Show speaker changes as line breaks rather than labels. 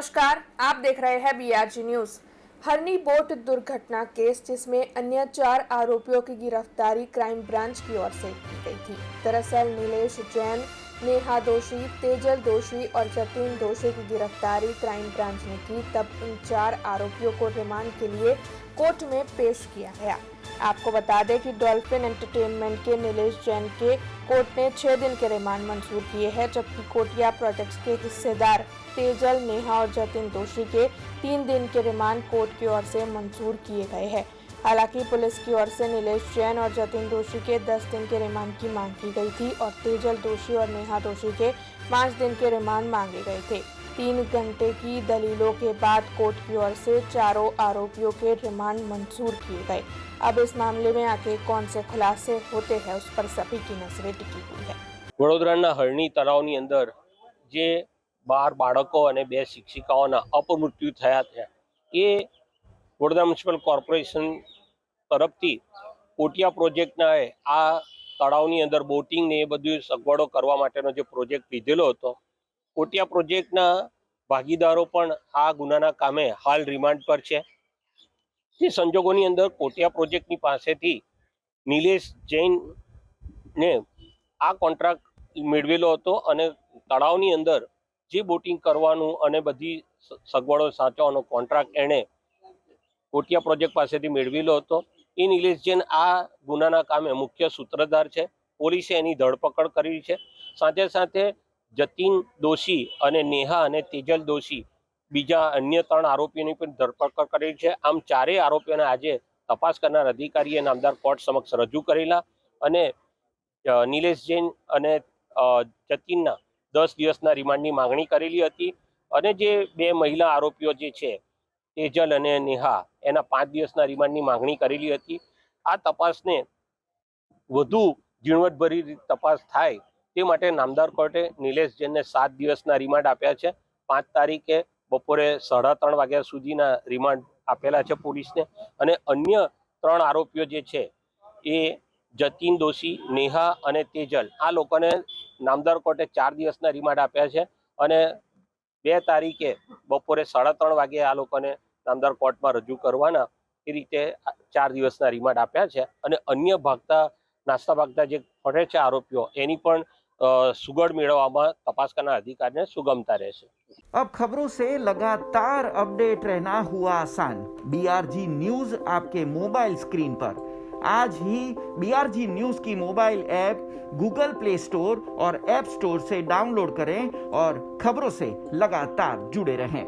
नमस्कार, आप देख रहे हैं बीआरजी न्यूज। हरनी बोट दुर्घटना केस जिसमें अन्य 4 आरोपियों की गिरफ्तारी क्राइम ब्रांच की ओर से की गई थी। दरअसल नीलेश जैन, नेहा दोषी, तेजल दोषी और जतिन दोषी की गिरफ्तारी क्राइम ब्रांच ने की। तब इन 4 आरोपियों को रिमांड के लिए कोर्ट में पेश किया गया। आपको बता दें कि डॉल्फिन एंटरटेनमेंट के नीलेश जैन के कोर्ट ने 6 दिन के रिमांड मंजूर किए हैं, जबकि कोटिया प्रोजेक्ट्स के हिस्सेदार तेजल, नेहा और जतिन दोषी के 3 दिन के रिमांड कोर्ट की ओर से मंजूर किए गए हैं। हालांकि पुलिस की ओर से नीलेश जैन और जतिन दोषी के 10 दिन के रिमांड की मांग की गई थी और तेजल दोषी और नेहा दोषी के 5 दिन के रिमांड मांगे गए थे। 3 घंटे की दलीलों के बाद कोर्ट की ओर से चारों आरोपियों के रिमांड मंजूर किए गए। अब इस मामले में आगे कौन से खुलासे होते हैं उस पर सभी की नजरें टिकी हुई है।
વડોદરાના હરણી તળાવની અંદર જે 12 બાળકો અને 2 શિક્ષિકાઓના અપમૃત્યુ થયા હતા એ વડોદરા મ્યુનિસિપલ કોર્પોરેશન તરફથી કોટિયા પ્રોજેક્ટના આ તળાવની અંદર બોટિંગ ને એ બધી સગવડો કરવા માટેનો જે પ્રોજેક્ટ લીધેલો હતો, કોટિયા પ્રોજેક્ટના ભાગીદારો પણ આ ગુનાના કામે હાલ રિમાન્ડ પર છે। તે સંજોગોની અંદર કોટિયા પ્રોજેક્ટની પાસેથી નિલેશ જૈનને આ કોન્ટ્રાક્ટ મેળવેલો હતો અને તળાવની અંદર જે બોટિંગ કરવાનું અને બધી સગવડો સાચવવાનો કોન્ટ્રાક્ટ એણે કોટિયા પ્રોજેક્ટ પાસેથી મેળવેલો હતો। એ નિલેશ જૈન આ ગુનાના કામે મુખ્ય સૂત્રધાર છે। પોલીસે એની ધરપકડ કરી છે। સાથે સાથે જતિન દોશી અને નેહા અને તેજલ દોશી બીજા અન્ય 3 આરોપીઓની પણ ધરપકડ કરેલી છે। આમ ચારેય આરોપીઓને આજે તપાસ કરનાર અધિકારીએ નામદાર કોર્ટ સમક્ષ રજૂ કરેલા અને નિલેશ જૈન અને જતિનના 10 દિવસના રિમાન્ડની માગણી કરેલી હતી અને જે 2 મહિલા આરોપીઓ જે છે તેજલ અને નેહા એના 5 દિવસના રિમાન્ડની માગણી કરેલી હતી। આ તપાસને વધુ ઝીણવટભરી તપાસ થાય તે માટે નામદાર કોર્ટે નિલેશ જૈનને 7 દિવસના રિમાન્ડ આપ્યા છે। 5 તારીખે બપોરે 3:30 વાગ્યા સુધીના રિમાન્ડ આપેલા છે પોલીસને અને અન્ય 3 આરોપીઓ જે છે એ જતિન દોશી, નેહા અને તેજલ આ લોકોને નામદાર કોર્ટે 4 દિવસના રિમાન્ડ આપ્યા છે અને 2 તારીખે બપોરે 3:30 વાગે આ લોકોને નામદાર કોર્ટમાં રજૂ કરવાના એ રીતે 4 દિવસના રિમાન્ડ આપ્યા છે અને અન્ય નાસ્તા ભાગતા જે ફરે છે આરોપીઓ એની પણ સુગડ મેળવવામાં તપાસ કરનાર अधिकारी सुगमता રહેશે।
अब खबरों से लगातार अपडेट रहना हुआ आसान। बीआरजी न्यूज आपके मोबाइल स्क्रीन पर आज ही बीआरजी न्यूज की mobile app Google play store और ऐप स्टोर से डाउनलोड करें और खबरों से लगातार जुड़े रहें।